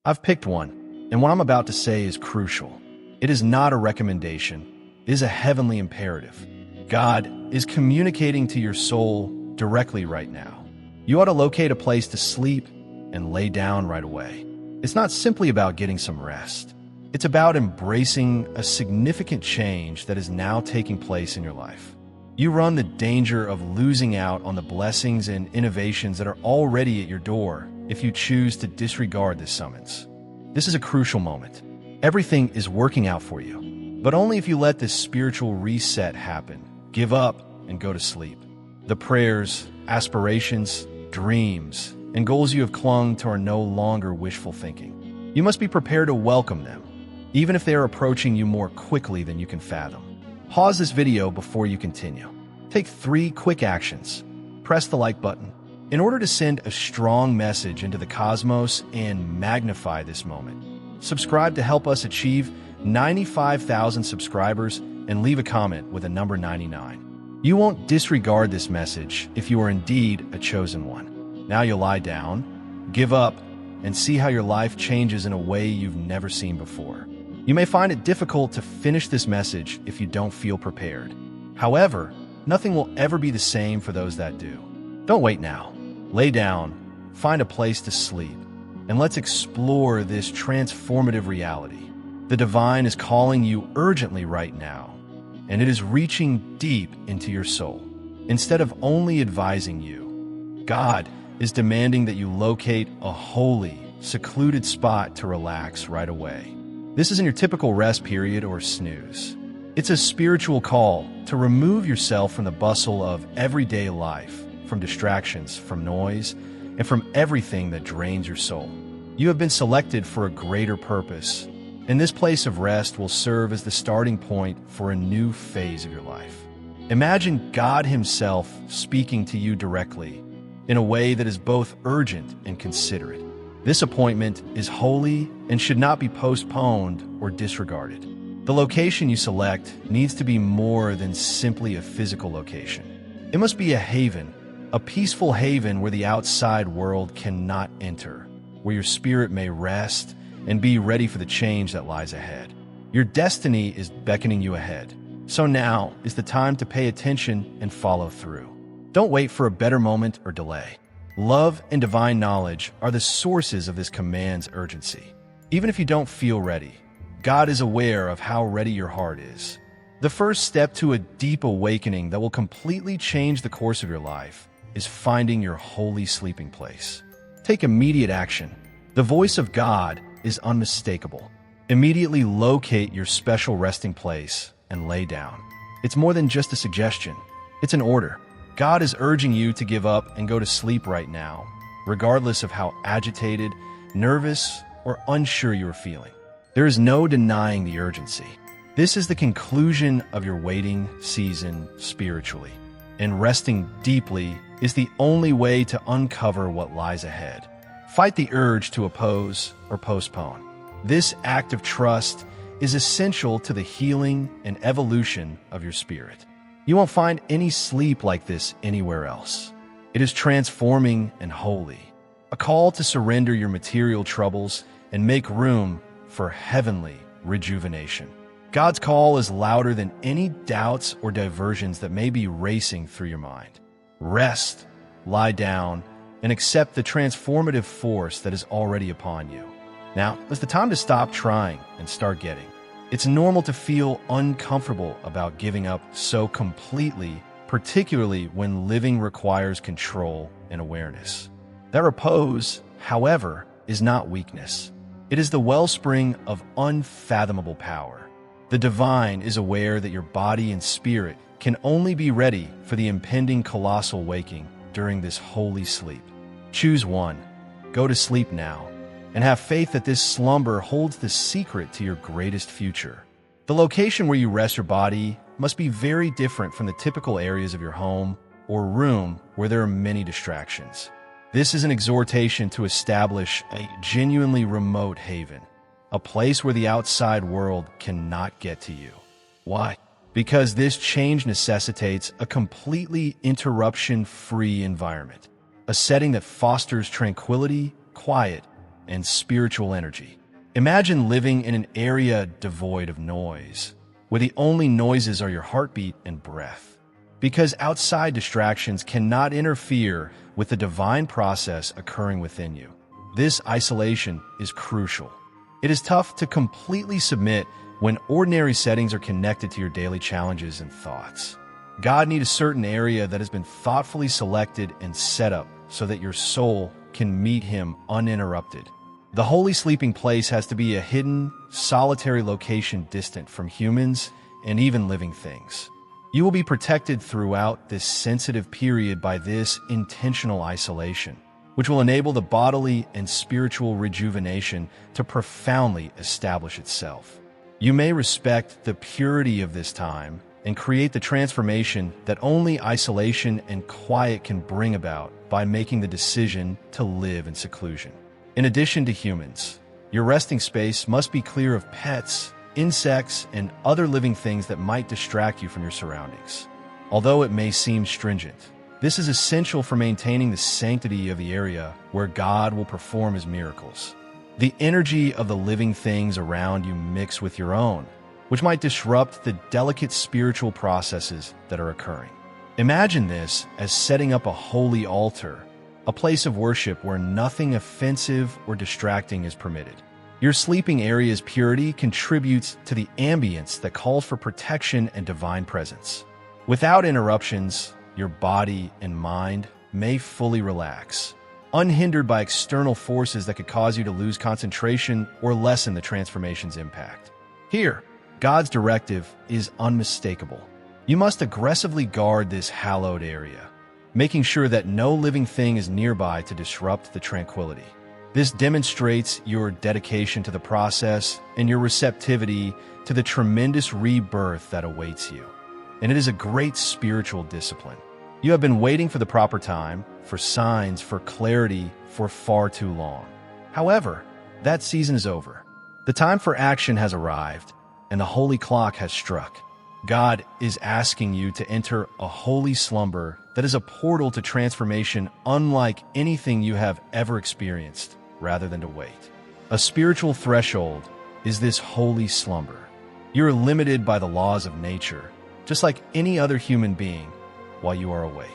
I've picked one, and what I'm about to say is crucial. It is not a recommendation, it is a heavenly imperative. God is communicating to your soul directly right now. You ought to locate a place to sleep and lay down right away. It's not simply about getting some rest. It's about embracing a significant change that is now taking place in your life. You run the danger of losing out on the blessings and innovations that are already at your door if you choose to disregard this summons. This is a crucial moment. Everything is working out for you, but only if you let this spiritual reset happen. Give up and go to sleep. The prayers, aspirations, dreams, and goals you have clung to are no longer wishful thinking. You must be prepared to welcome them, even if they are approaching you more quickly than you can fathom. Pause this video before you continue. Take 3 quick actions. Press the like button. In order to send a strong message into the cosmos and magnify this moment, subscribe to help us achieve 95,000 subscribers and leave a comment with a number 99. You won't disregard this message if you are indeed a chosen one. Now you'll lie down, give up, and see how your life changes in a way you've never seen before. You may find it difficult to finish this message if you don't feel prepared. However, nothing will ever be the same for those that do. Don't wait now. Lay down, find a place to sleep, and let's explore this transformative reality. The divine is calling you urgently right now, and it is reaching deep into your soul. Instead of only advising you, God is demanding that you locate a holy, secluded spot to relax right away. This isn't your typical rest period or snooze. It's a spiritual call to remove yourself from the bustle of everyday life, from distractions, from noise, and from everything that drains your soul. You have been selected for a greater purpose, and this place of rest will serve as the starting point for a new phase of your life. Imagine God Himself speaking to you directly in a way that is both urgent and considerate. This appointment is holy and should not be postponed or disregarded. The location you select needs to be more than simply a physical location. It must be a haven, a peaceful haven where the outside world cannot enter, where your spirit may rest and be ready for the change that lies ahead. Your destiny is beckoning you ahead, so now is the time to pay attention and follow through. Don't wait for a better moment or delay. Love and divine knowledge are the sources of this command's urgency. Even if you don't feel ready, God is aware of how ready your heart is. The first step to a deep awakening that will completely change the course of your life is finding your holy sleeping place. Take immediate action. The voice of God is unmistakable. Immediately locate your special resting place and lay down. It's more than just a suggestion. It's an order. God is urging you to give up and go to sleep right now, regardless of how agitated, nervous, or unsure you are feeling. There is no denying the urgency. This is the conclusion of your waiting season spiritually, and resting deeply is the only way to uncover what lies ahead. Fight the urge to oppose or postpone. This act of trust is essential to the healing and evolution of your spirit. You won't find any sleep like this anywhere else. It is transforming and holy, a call to surrender your material troubles and make room for heavenly rejuvenation. God's call is louder than any doubts or diversions that may be racing through your mind. Rest, lie down, and accept the transformative force that is already upon you. Now is the time to stop trying and start getting. It's normal to feel uncomfortable about giving up so completely, particularly when living requires control and awareness. That repose, however, is not weakness. It is the wellspring of unfathomable power. The divine is aware that your body and spirit can only be ready for the impending colossal waking during this holy sleep. Choose one. Go to sleep now, and have faith that this slumber holds the secret to your greatest future. The location where you rest your body must be very different from the typical areas of your home or room where there are many distractions. This is an exhortation to establish a genuinely remote haven, a place where the outside world cannot get to you. Why? Because this change necessitates a completely interruption-free environment, a setting that fosters tranquility, quiet, and spiritual energy. Imagine living in an area devoid of noise, where the only noises are your heartbeat and breath. Because outside distractions cannot interfere with the divine process occurring within you. This isolation is crucial. It is tough to completely submit when ordinary settings are connected to your daily challenges and thoughts. God needs a certain area that has been thoughtfully selected and set up so that your soul can meet Him uninterrupted. The holy sleeping place has to be a hidden, solitary location distant from humans and even living things. You will be protected throughout this sensitive period by this intentional isolation, which will enable the bodily and spiritual rejuvenation to profoundly establish itself. You may respect the purity of this time and create the transformation that only isolation and quiet can bring about by making the decision to live in seclusion. In addition to humans, your resting space must be clear of pets, insects, and other living things that might distract you from your surroundings. Although it may seem stringent, this is essential for maintaining the sanctity of the area where God will perform His miracles. The energy of the living things around you mix with your own, which might disrupt the delicate spiritual processes that are occurring. Imagine this as setting up a holy altar, a place of worship where nothing offensive or distracting is permitted. Your sleeping area's purity contributes to the ambience that calls for protection and divine presence. Without interruptions, your body and mind may fully relax, unhindered by external forces that could cause you to lose concentration or lessen the transformation's impact. Here, God's directive is unmistakable. You must aggressively guard this hallowed area, making sure that no living thing is nearby to disrupt the tranquility. This demonstrates your dedication to the process and your receptivity to the tremendous rebirth that awaits you. And it is a great spiritual discipline. You have been waiting for the proper time, for signs, for clarity, for far too long. However, that season is over. The time for action has arrived, and the holy clock has struck. God is asking you to enter a holy slumber that is a portal to transformation unlike anything you have ever experienced, rather than to wait. A spiritual threshold is this holy slumber. You are limited by the laws of nature, just like any other human being, while you are awake.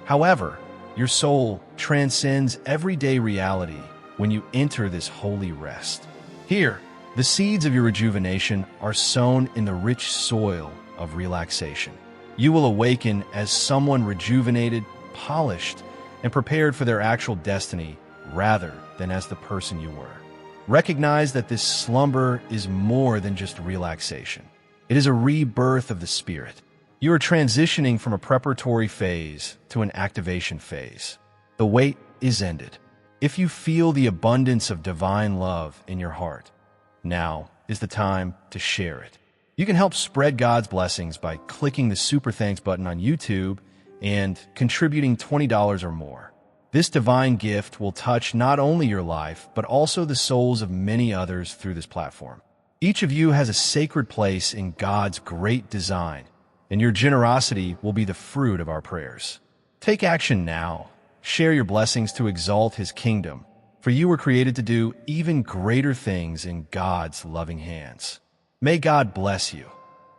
However, your soul transcends everyday reality when you enter this holy rest. Here, the seeds of your rejuvenation are sown in the rich soil of relaxation. You will awaken as someone rejuvenated, polished, and prepared for their actual destiny rather than as the person you were. Recognize that this slumber is more than just relaxation. It is a rebirth of the spirit. You are transitioning from a preparatory phase to an activation phase. The wait is ended. If you feel the abundance of divine love in your heart, now is the time to share it. You can help spread God's blessings by clicking the Super Thanks button on YouTube and contributing $20 or more. This divine gift will touch not only your life, but also the souls of many others through this platform. Each of you has a sacred place in God's great design, and your generosity will be the fruit of our prayers. Take action now. Share your blessings to exalt His kingdom, for you were created to do even greater things in God's loving hands. May God bless you.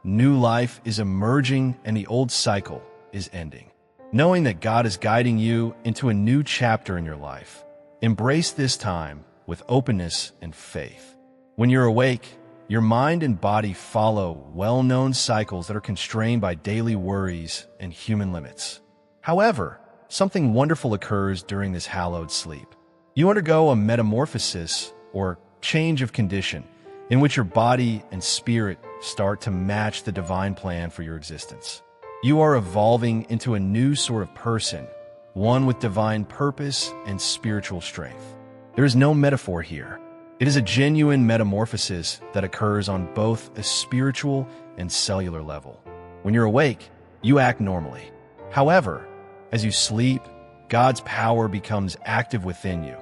New life is emerging and the old cycle is ending. Knowing that God is guiding you into a new chapter in your life, embrace this time with openness and faith. When you're awake, your mind and body follow well-known cycles that are constrained by daily worries and human limits. However, something wonderful occurs during this hallowed sleep. You undergo a metamorphosis or change of condition in which your body and spirit start to match the divine plan for your existence. You are evolving into a new sort of person, one with divine purpose and spiritual strength. There is no metaphor here. It is a genuine metamorphosis that occurs on both a spiritual and cellular level. When you're awake, you act normally. However, as you sleep, God's power becomes active within you,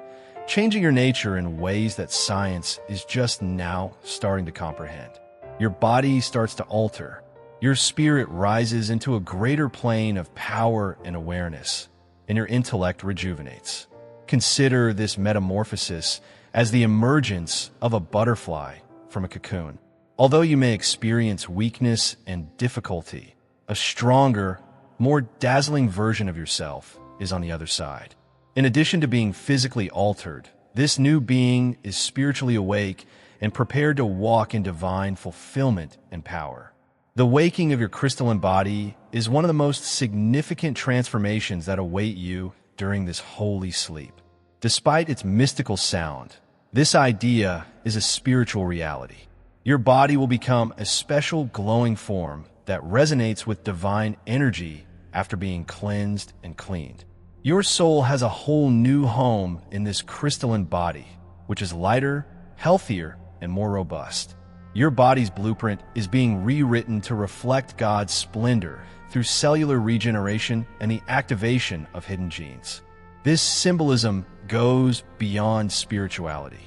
changing your nature in ways that science is just now starting to comprehend. Your body starts to alter. Your spirit rises into a greater plane of power and awareness, and your intellect rejuvenates. Consider this metamorphosis as the emergence of a butterfly from a cocoon. Although you may experience weakness and difficulty, a stronger, more dazzling version of yourself is on the other side. In addition to being physically altered, this new being is spiritually awake and prepared to walk in divine fulfillment and power. The waking of your crystalline body is one of the most significant transformations that await you during this holy sleep. Despite its mystical sound, this idea is a spiritual reality. Your body will become a special glowing form that resonates with divine energy after being cleansed and cleaned. Your soul has a whole new home in this crystalline body, which is lighter, healthier, and more robust. Your body's blueprint is being rewritten to reflect God's splendor through cellular regeneration and the activation of hidden genes. This symbolism goes beyond spirituality.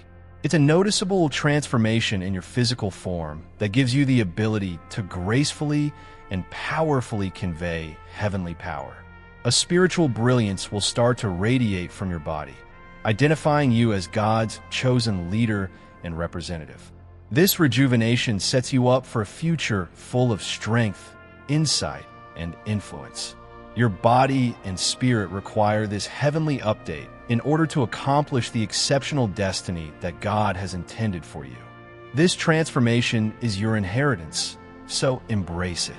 It's a noticeable transformation in your physical form that gives you the ability to gracefully and powerfully convey heavenly power. A spiritual brilliance will start to radiate from your body, identifying you as God's chosen leader and representative. This rejuvenation sets you up for a future full of strength, insight, and influence. Your body and spirit require this heavenly update in order to accomplish the exceptional destiny that God has intended for you. This transformation is your inheritance, so embrace it.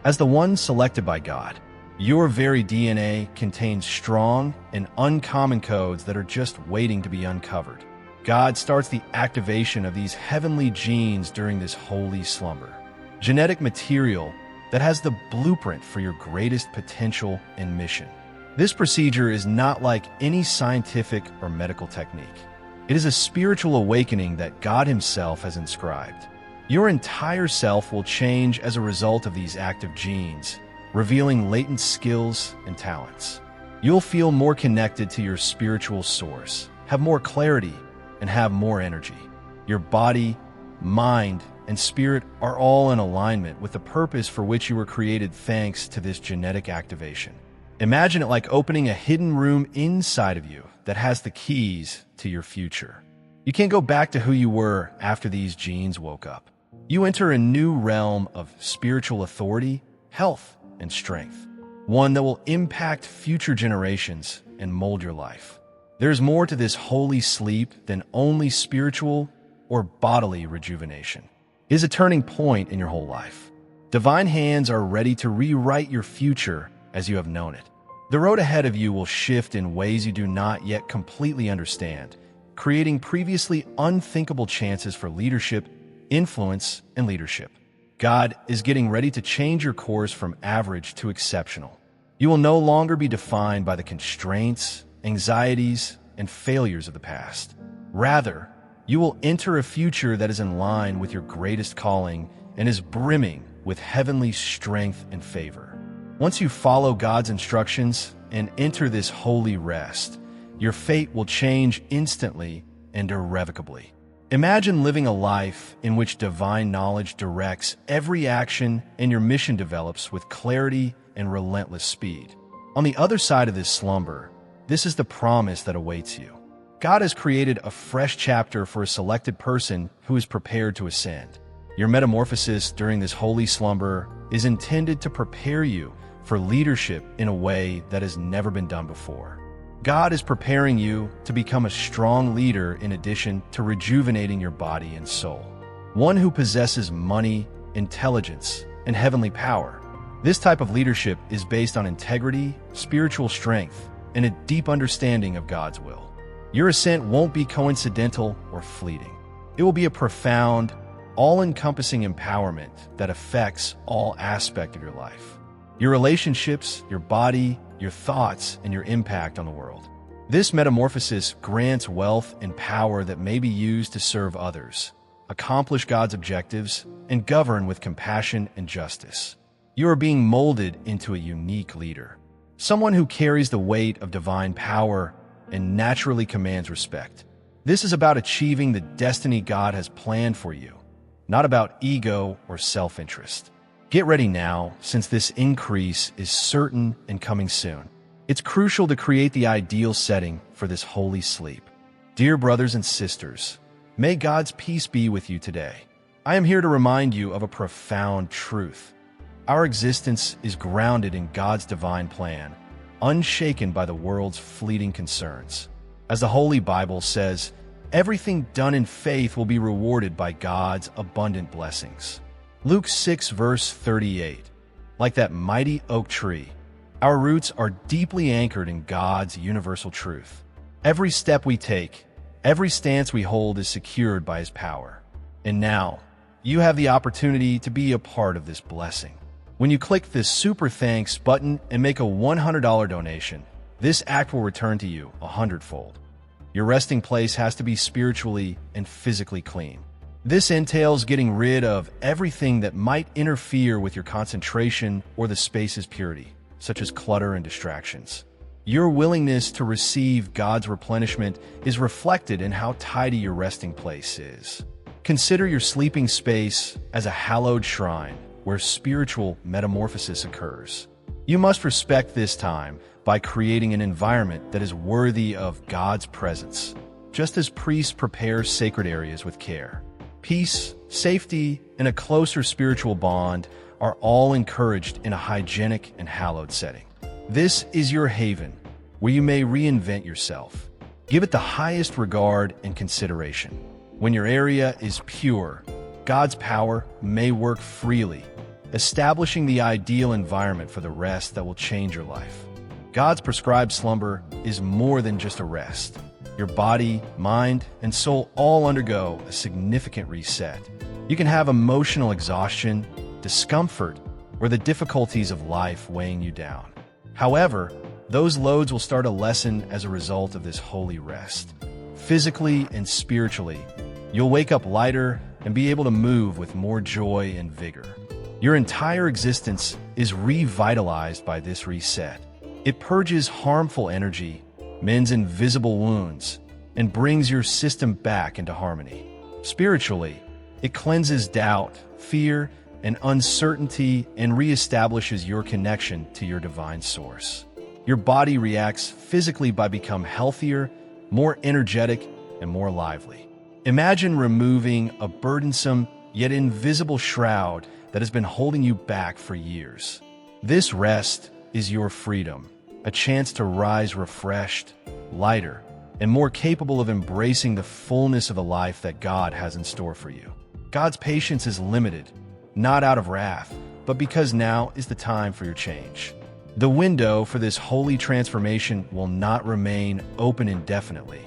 As the one selected by God, your very DNA contains strong and uncommon codes that are just waiting to be uncovered. God starts the activation of these heavenly genes during this holy slumber. Genetic material that has the blueprint for your greatest potential and mission. This procedure is not like any scientific or medical technique. It is a spiritual awakening that God Himself has inscribed. Your entire self will change as a result of these active genes, revealing latent skills and talents. You'll feel more connected to your spiritual source, have more clarity, and have more energy. Your body, mind, and spirit are all in alignment with the purpose for which you were created thanks to this genetic activation. Imagine it like opening a hidden room inside of you that has the keys to your future. You can't go back to who you were after these genes woke up. You enter a new realm of spiritual authority, health, and strength, one that will impact future generations and mold your life. There's more to this holy sleep than only spiritual or bodily rejuvenation. It is a turning point in your whole life. Divine hands are ready to rewrite your future as you have known it. The road ahead of you will shift in ways you do not yet completely understand, creating previously unthinkable chances for leadership, influence, and leadership. God is getting ready to change your course from average to exceptional. You will no longer be defined by the constraints, anxieties, and failures of the past. Rather, you will enter a future that is in line with your greatest calling and is brimming with heavenly strength and favor. Once you follow God's instructions and enter this holy rest, your fate will change instantly and irrevocably. Imagine living a life in which divine knowledge directs every action and your mission develops with clarity and relentless speed. On the other side of this slumber, this is the promise that awaits you. God has created a fresh chapter for a selected person who is prepared to ascend. Your metamorphosis during this holy slumber is intended to prepare you for leadership in a way that has never been done before. God is preparing you to become a strong leader in addition to rejuvenating your body and soul. One who possesses money, intelligence, and heavenly power. This type of leadership is based on integrity, spiritual strength, and a deep understanding of God's will. Your ascent won't be coincidental or fleeting. It will be a profound, all-encompassing empowerment that affects all aspects of your life. Your relationships, your body, your thoughts, and your impact on the world. This metamorphosis grants wealth and power that may be used to serve others, accomplish God's objectives, and govern with compassion and justice. You are being molded into a unique leader, someone who carries the weight of divine power and naturally commands respect. This is about achieving the destiny God has planned for you, not about ego or self-interest. Get ready now, since this increase is certain and coming soon. It's crucial to create the ideal setting for this holy sleep. Dear brothers and sisters, may God's peace be with you today. I am here to remind you of a profound truth. Our existence is grounded in God's divine plan, unshaken by the world's fleeting concerns. As the Holy Bible says, everything done in faith will be rewarded by God's abundant blessings. Luke 6 verse 38. Like that mighty oak tree, our roots are deeply anchored in God's universal truth. Every step we take, every stance we hold is secured by His power. And now, you have the opportunity to be a part of this blessing. When you click this Super Thanks button and make a $100 donation, this act will return to you 100-fold. Your resting place has to be spiritually and physically clean. This entails getting rid of everything that might interfere with your concentration or the space's purity, such as clutter and distractions. Your willingness to receive God's replenishment is reflected in how tidy your resting place is. Consider your sleeping space as a hallowed shrine where spiritual metamorphosis occurs. You must respect this time by creating an environment that is worthy of God's presence, just as priests prepare sacred areas with care. Peace, safety, and a closer spiritual bond are all encouraged in a hygienic and hallowed setting. This is your haven, where you may reinvent yourself. Give it the highest regard and consideration. When your area is pure, God's power may work freely, establishing the ideal environment for the rest that will change your life. God's prescribed slumber is more than just a rest. Your body, mind, and soul all undergo a significant reset. You can have emotional exhaustion, discomfort, or the difficulties of life weighing you down. However, those loads will start to lessen as a result of this holy rest. Physically and spiritually, you'll wake up lighter and be able to move with more joy and vigor. Your entire existence is revitalized by this reset. It purges harmful energy, mends invisible wounds, and brings your system back into harmony. Spiritually, it cleanses doubt, fear, and uncertainty and reestablishes your connection to your divine source. Your body reacts physically by becoming healthier, more energetic, and more lively. Imagine removing a burdensome yet invisible shroud that has been holding you back for years. This rest is your freedom, a chance to rise refreshed, lighter, and more capable of embracing the fullness of the life that God has in store for you. God's patience is limited, not out of wrath, but because now is the time for your change. The window for this holy transformation will not remain open indefinitely,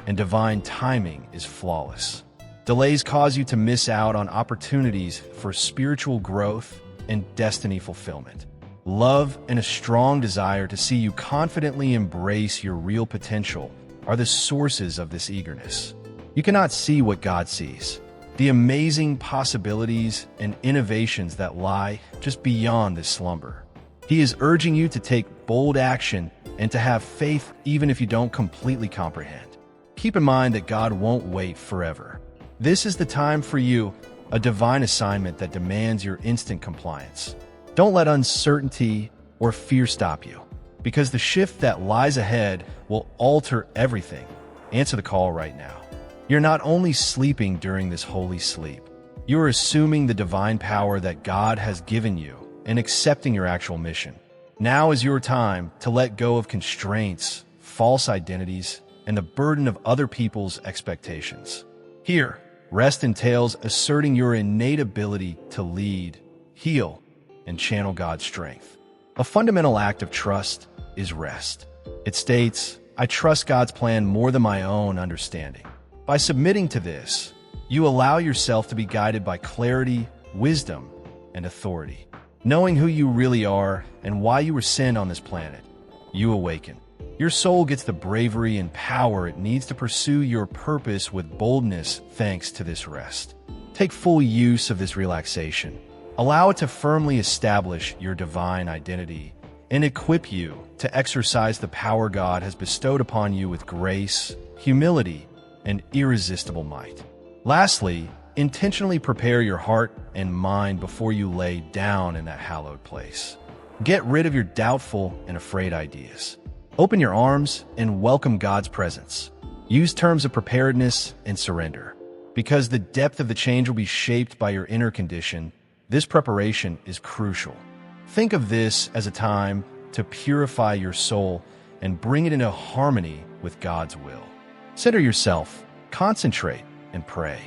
and divine timing is flawless. Delays cause you to miss out on opportunities for spiritual growth and destiny fulfillment. Love and a strong desire to see you confidently embrace your real potential are the sources of this eagerness. You cannot see what God sees, the amazing possibilities and innovations that lie just beyond this slumber. He is urging you to take bold action and to have faith even if you don't completely comprehend. Keep in mind that God won't wait forever. This is the time for you, a divine assignment that demands your instant compliance. Don't let uncertainty or fear stop you, because the shift that lies ahead will alter everything. Answer the call right now. You're not only sleeping during this holy sleep, you're assuming the divine power that God has given you and accepting your actual mission. Now is your time to let go of constraints, false identities, and the burden of other people's expectations. Here, rest entails asserting your innate ability to lead, heal, and channel God's strength. A fundamental act of trust is rest. It states, I trust God's plan more than my own understanding. By submitting to this, you allow yourself to be guided by clarity, wisdom, and authority. Knowing who you really are and why you were sent on this planet, you awaken. Your soul gets the bravery and power it needs to pursue your purpose with boldness thanks to this rest. Take full use of this relaxation. Allow it to firmly establish your divine identity and equip you to exercise the power God has bestowed upon you with grace, humility, and irresistible might. Lastly, intentionally prepare your heart and mind before you lay down in that hallowed place. Get rid of your doubtful and afraid ideas. Open your arms and welcome God's presence. Use terms of preparedness and surrender. Because the depth of the change will be shaped by your inner condition, this preparation is crucial. Think of this as a time to purify your soul and bring it into harmony with God's will. Center yourself, concentrate, and pray.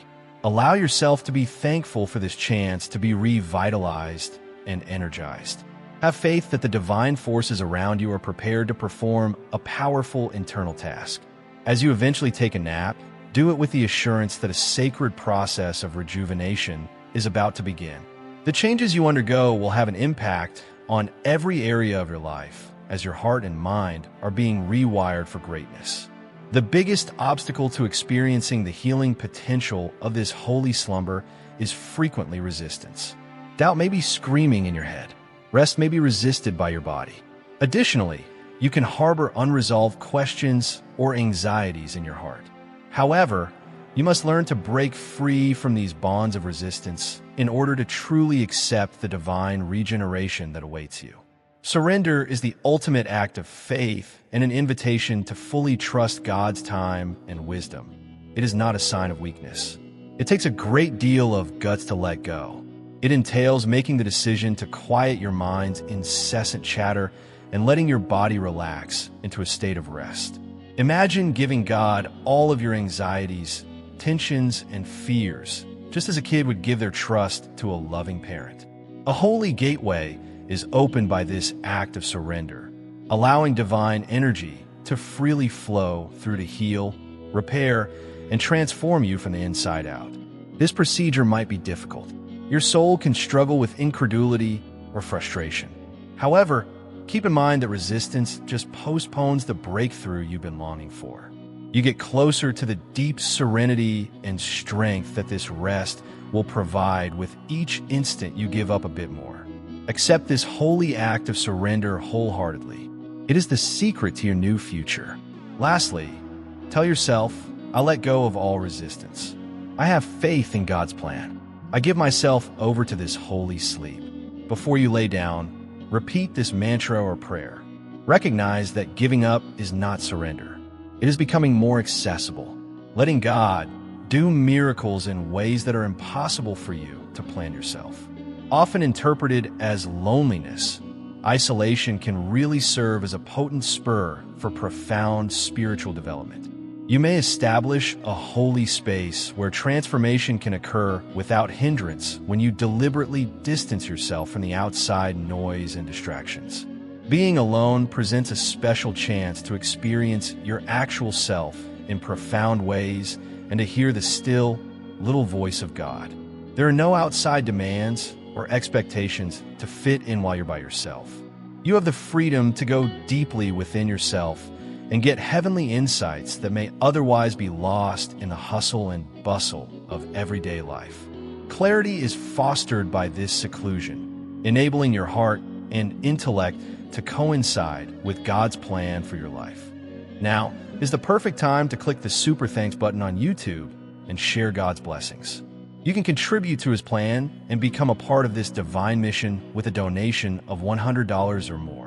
Allow yourself to be thankful for this chance to be revitalized and energized. Have faith that the divine forces around you are prepared to perform a powerful internal task. As you eventually take a nap, do it with the assurance that a sacred process of rejuvenation is about to begin. The changes you undergo will have an impact on every area of your life as your heart and mind are being rewired for greatness. The biggest obstacle to experiencing the healing potential of this holy slumber is frequently resistance. Doubt may be screaming in your head. Rest may be resisted by your body. Additionally, you can harbor unresolved questions or anxieties in your heart. However, you must learn to break free from these bonds of resistance in order to truly accept the divine regeneration that awaits you. Surrender is the ultimate act of faith and an invitation to fully trust God's time and wisdom. It is not a sign of weakness. It takes a great deal of guts to let go. It entails making the decision to quiet your mind's incessant chatter and letting your body relax into a state of rest. Imagine giving God all of your anxieties, tensions, and fears, just as a kid would give their trust to a loving parent. A holy gateway is opened by this act of surrender, allowing divine energy to freely flow through to heal, repair, and transform you from the inside out. This procedure might be difficult. Your soul can struggle with incredulity or frustration. However, keep in mind that resistance just postpones the breakthrough you've been longing for. You get closer to the deep serenity and strength that this rest will provide with each instant you give up a bit more. Accept this holy act of surrender wholeheartedly. It is the secret to your new future. Lastly, tell yourself, I let go of all resistance. I have faith in God's plan. I give myself over to this holy sleep. Before you lay down, repeat this mantra or prayer. Recognize that giving up is not surrender. It is becoming more accessible, letting God do miracles in ways that are impossible for you to plan yourself. Often interpreted as loneliness, isolation can really serve as a potent spur for profound spiritual development. You may establish a holy space where transformation can occur without hindrance when you deliberately distance yourself from the outside noise and distractions. Being alone presents a special chance to experience your actual self in profound ways and to hear the still, little voice of God. There are no outside demands or expectations to fit in while you're by yourself. You have the freedom to go deeply within yourself and get heavenly insights that may otherwise be lost in the hustle and bustle of everyday life. Clarity is fostered by this seclusion, enabling your heart and intellect to coincide with God's plan for your life. Now is the perfect time to click the Super Thanks button on YouTube and share God's blessings. You can contribute to His plan and become a part of this divine mission with a donation of $100 or more.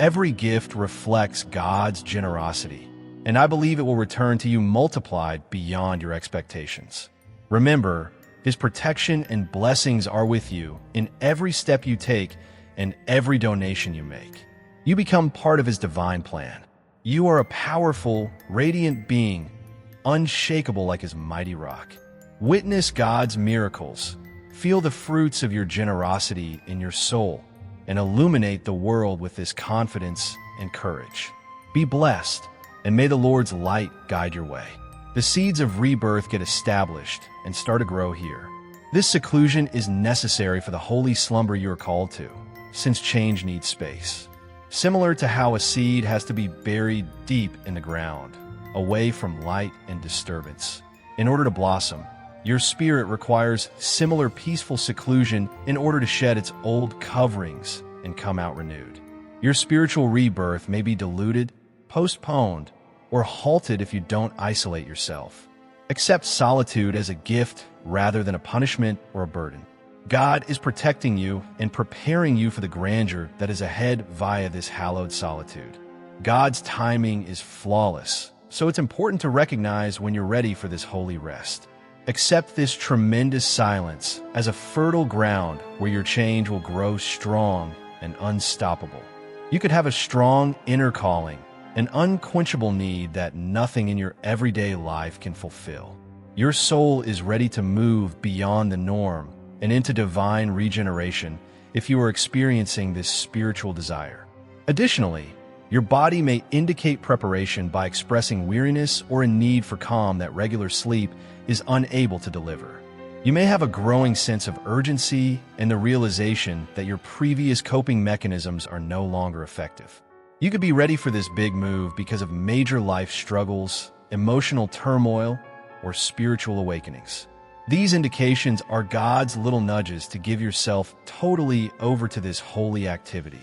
Every gift reflects God's generosity, and I believe it will return to you multiplied beyond your expectations. Remember, His protection and blessings are with you in every step you take and every donation you make. You become part of His divine plan. You are a powerful, radiant being, unshakable like His mighty rock. Witness God's miracles. Feel the fruits of your generosity in your soul and illuminate the world with this confidence and courage. Be blessed, and may the Lord's light guide your way. The seeds of rebirth get established and start to grow here. This seclusion is necessary for the holy slumber you are called to, since change needs space. Similar to how a seed has to be buried deep in the ground, away from light and disturbance. In order to blossom, your spirit requires similar peaceful seclusion in order to shed its old coverings and come out renewed. Your spiritual rebirth may be diluted, postponed, or halted if you don't isolate yourself. Accept solitude as a gift rather than a punishment or a burden. God is protecting you and preparing you for the grandeur that is ahead via this hallowed solitude. God's timing is flawless, so it's important to recognize when you're ready for this holy rest. Accept this tremendous silence as a fertile ground where your change will grow strong and unstoppable. You could have a strong inner calling, an unquenchable need that nothing in your everyday life can fulfill. Your soul is ready to move beyond the norm and into divine regeneration if you are experiencing this spiritual desire. Additionally, your body may indicate preparation by expressing weariness or a need for calm that regular sleep is unable to deliver. You may have a growing sense of urgency and the realization that your previous coping mechanisms are no longer effective. You could be ready for this big move because of major life struggles, emotional turmoil, or spiritual awakenings. These indications are God's little nudges to give yourself totally over to this holy activity.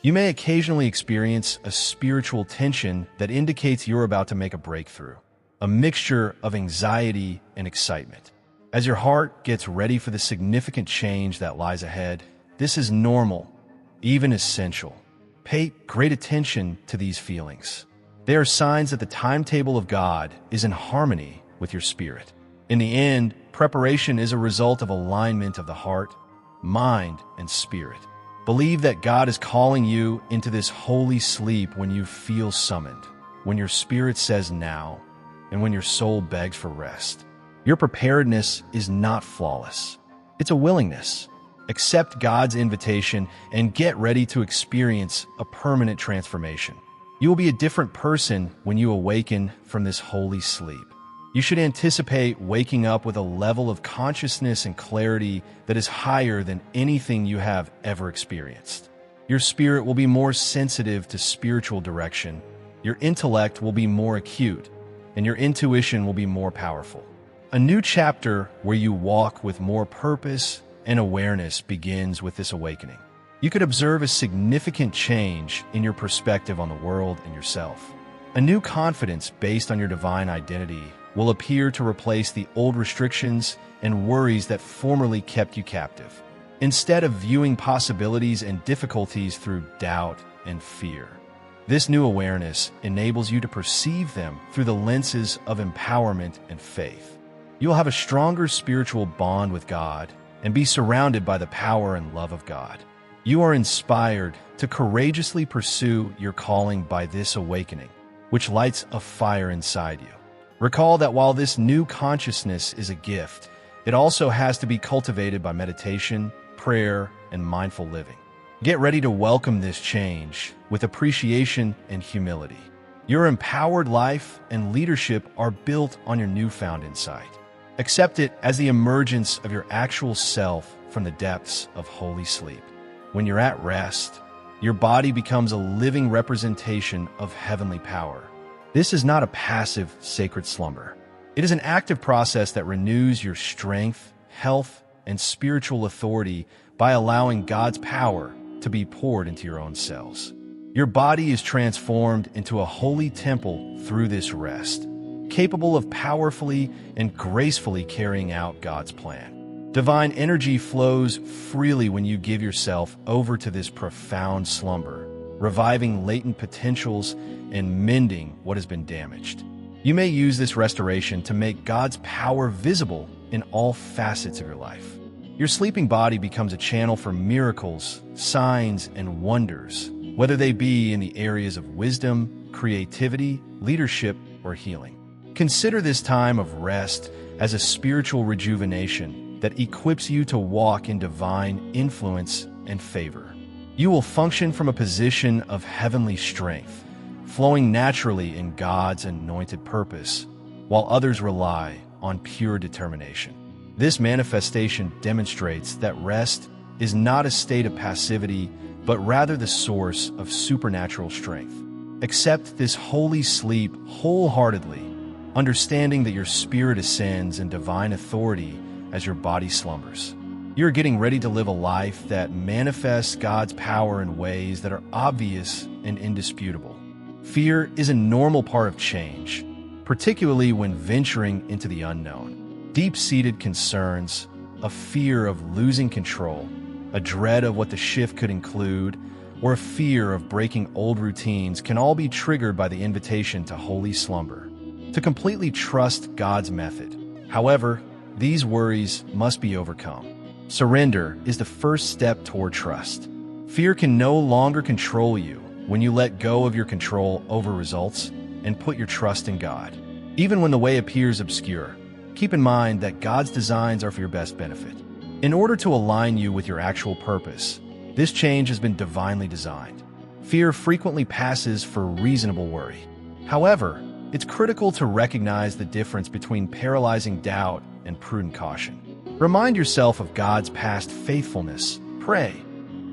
You may occasionally experience a spiritual tension that indicates you're about to make a breakthrough, a mixture of anxiety and excitement. As your heart gets ready for the significant change that lies ahead, this is normal, even essential. Pay great attention to these feelings. They are signs that the timetable of God is in harmony with your spirit. In the end, preparation is a result of alignment of the heart, mind, and spirit. Believe that God is calling you into this holy sleep when you feel summoned, when your spirit says now, and when your soul begs for rest. Your preparedness is not flawless. It's a willingness. Accept God's invitation and get ready to experience a permanent transformation. You will be a different person when you awaken from this holy sleep. You should anticipate waking up with a level of consciousness and clarity that is higher than anything you have ever experienced. Your spirit will be more sensitive to spiritual direction, your intellect will be more acute, and your intuition will be more powerful. A new chapter where you walk with more purpose and awareness begins with this awakening. You could observe a significant change in your perspective on the world and yourself. A new confidence based on your divine identity will appear to replace the old restrictions and worries that formerly kept you captive. Instead of viewing possibilities and difficulties through doubt and fear, this new awareness enables you to perceive them through the lenses of empowerment and faith. You'll have a stronger spiritual bond with God and be surrounded by the power and love of God. You are inspired to courageously pursue your calling by this awakening, which lights a fire inside you. Recall that while this new consciousness is a gift, it also has to be cultivated by meditation, prayer, and mindful living. Get ready to welcome this change with appreciation and humility. Your empowered life and leadership are built on your newfound insight. Accept it as the emergence of your actual self from the depths of holy sleep. When you're at rest, your body becomes a living representation of heavenly power. This is not a passive, sacred slumber. It is an active process that renews your strength, health, and spiritual authority by allowing God's power to be poured into your own cells. Your body is transformed into a holy temple through this rest, capable of powerfully and gracefully carrying out God's plan. Divine energy flows freely when you give yourself over to this profound slumber, reviving latent potentials and mending what has been damaged. You may use this restoration to make God's power visible in all facets of your life. Your sleeping body becomes a channel for miracles, signs, and wonders, whether they be in the areas of wisdom, creativity, leadership, or healing. Consider this time of rest as a spiritual rejuvenation that equips you to walk in divine influence and favor. You will function from a position of heavenly strength, flowing naturally in God's anointed purpose, while others rely on pure determination. This manifestation demonstrates that rest is not a state of passivity, but rather the source of supernatural strength. Accept this holy sleep wholeheartedly, understanding that your spirit ascends in divine authority as your body slumbers. You're getting ready to live a life that manifests God's power in ways that are obvious and indisputable. Fear is a normal part of change, particularly when venturing into the unknown. Deep-seated concerns, a fear of losing control, a dread of what the shift could include, or a fear of breaking old routines can all be triggered by the invitation to holy slumber. to completely trust God's method. However, these worries must be overcome. Surrender is the first step toward trust. Fear can no longer control you when you let go of your control over results and put your trust in God. Even when the way appears obscure, keep in mind that God's designs are for your best benefit. In order to align you with your actual purpose, this change has been divinely designed. Fear frequently passes for reasonable worry. However, it's critical to recognize the difference between paralyzing doubt and prudent caution. Remind yourself of God's past faithfulness, pray,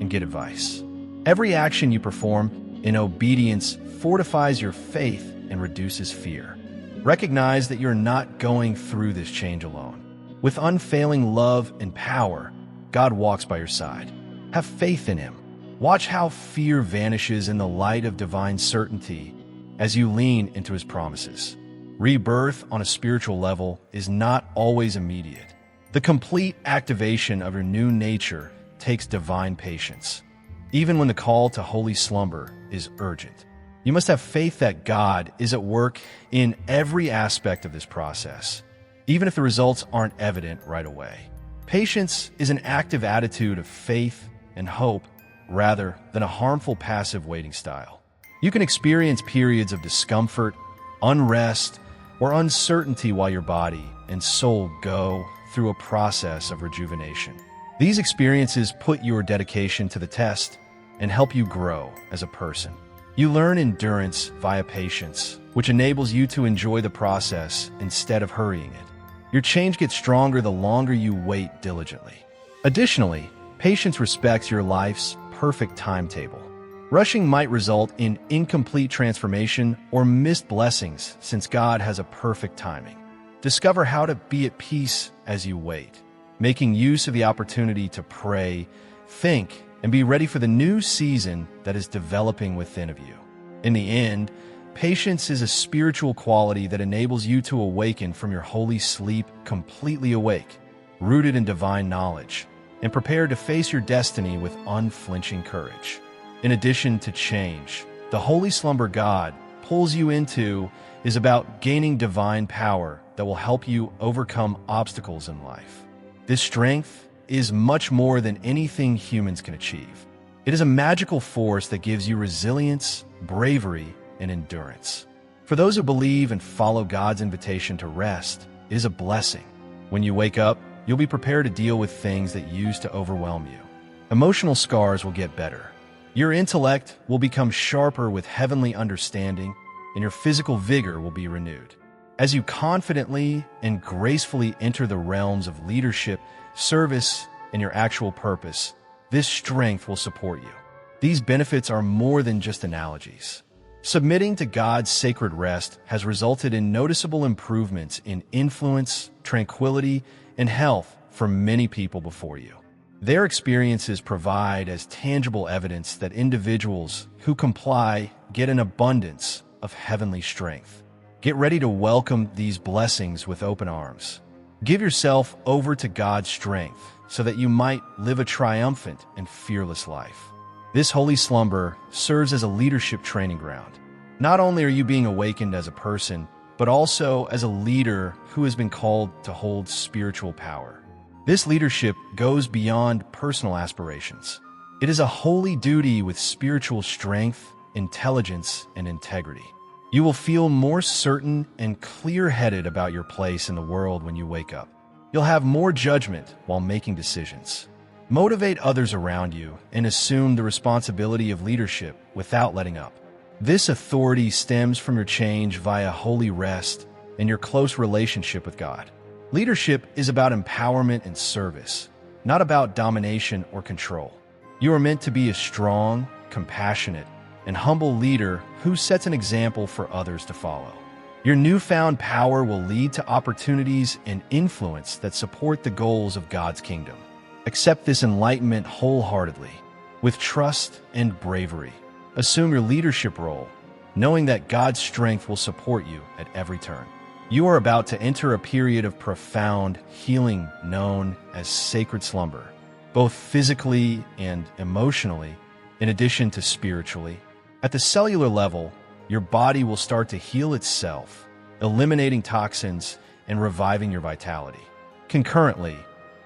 and get advice. Every action you perform in obedience fortifies your faith and reduces fear. Recognize that you're not going through this change alone. With unfailing love and power, God walks by your side. Have faith in Him. Watch how fear vanishes in the light of divine certainty as you lean into His promises. Rebirth on a spiritual level is not always immediate. The complete activation of your new nature takes divine patience, even when the call to holy slumber is urgent. You must have faith that God is at work in every aspect of this process, even if the results aren't evident right away. Patience is an active attitude of faith and hope rather than a harmful passive waiting style. You can experience periods of discomfort, unrest, or uncertainty while your body and soul go through a process of rejuvenation. These experiences put your dedication to the test and help you grow as a person. You learn endurance via patience, which enables you to enjoy the process instead of hurrying it. Your change gets stronger the longer you wait diligently. Additionally, patience respects your life's perfect timetable. Rushing might result in incomplete transformation or missed blessings since God has a perfect timing. Discover how to be at peace as you wait, making use of the opportunity to pray, think, and be ready for the new season that is developing within of you. In the end, patience is a spiritual quality that enables you to awaken from your holy sleep completely awake, rooted in divine knowledge, and prepared to face your destiny with unflinching courage. In addition to change, the holy slumber God pulls you into is about gaining divine power that will help you overcome obstacles in life. This strength is much more than anything humans can achieve. It is a magical force that gives you resilience, bravery, and endurance. For those who believe and follow God's invitation to rest, it is a blessing. When you wake up, you'll be prepared to deal with things that used to overwhelm you. Emotional scars will get better. Your intellect will become sharper with heavenly understanding, and your physical vigor will be renewed. As you confidently and gracefully enter the realms of leadership, service, and your actual purpose, this strength will support you. These benefits are more than just analogies. Submitting to God's sacred rest has resulted in noticeable improvements in influence, tranquility, and health for many people before you. Their experiences provide as tangible evidence that individuals who comply get an abundance of heavenly strength. Get ready to welcome these blessings with open arms. Give yourself over to God's strength so that you might live a triumphant and fearless life. This holy slumber serves as a leadership training ground. Not only are you being awakened as a person, but also as a leader who has been called to hold spiritual power. This leadership goes beyond personal aspirations. It is a holy duty with spiritual strength, intelligence, and integrity. You will feel more certain and clear-headed about your place in the world when you wake up. You'll have more judgment while making decisions. Motivate others around you and assume the responsibility of leadership without letting up. This authority stems from your change via holy rest and your close relationship with God. Leadership is about empowerment and service, not about domination or control. You are meant to be a strong, compassionate, and humble leader who sets an example for others to follow. Your newfound power will lead to opportunities and influence that support the goals of God's kingdom. Accept this enlightenment wholeheartedly, with trust and bravery. Assume your leadership role, knowing that God's strength will support you at every turn. You are about to enter a period of profound healing known as sacred slumber, both physically and emotionally, in addition to spiritually. At the cellular level, your body will start to heal itself, eliminating toxins and reviving your vitality. Concurrently,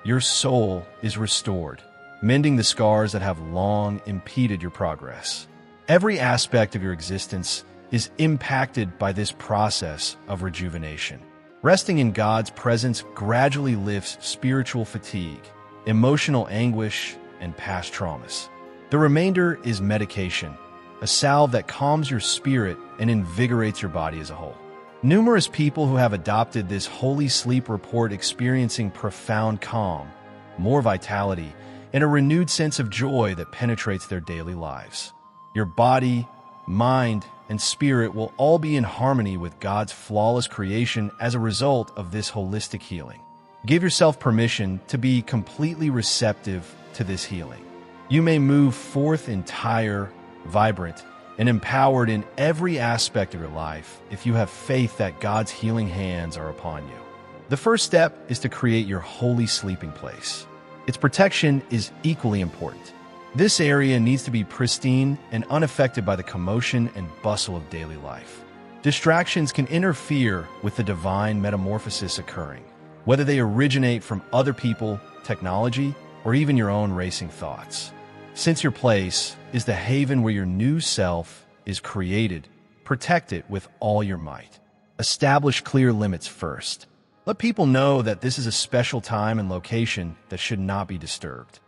your soul is restored, mending the scars that have long impeded your progress. Every aspect of your existence is impacted by this process of rejuvenation. Resting in God's presence gradually lifts spiritual fatigue, emotional anguish, and past traumas. The remainder is medication, a salve that calms your spirit and invigorates your body as a whole. Numerous people who have adopted this holy sleep report experiencing profound calm, more vitality, and a renewed sense of joy that penetrates their daily lives. Your body, mind, and spirit will all be in harmony with God's flawless creation as a result of this holistic healing. Give yourself permission to be completely receptive to this healing. You may move forth entire, vibrant, and empowered in every aspect of your life if you have faith that God's healing hands are upon you. The first step is to create your holy sleeping place. Its protection is equally important. This area needs to be pristine and unaffected by the commotion and bustle of daily life. Distractions can interfere with the divine metamorphosis occurring, whether they originate from other people, technology, or even your own racing thoughts. Since your place is the haven where your new self is created, protect it with all your might. Establish clear limits first. Let people know that this is a special time and location that should not be disturbed.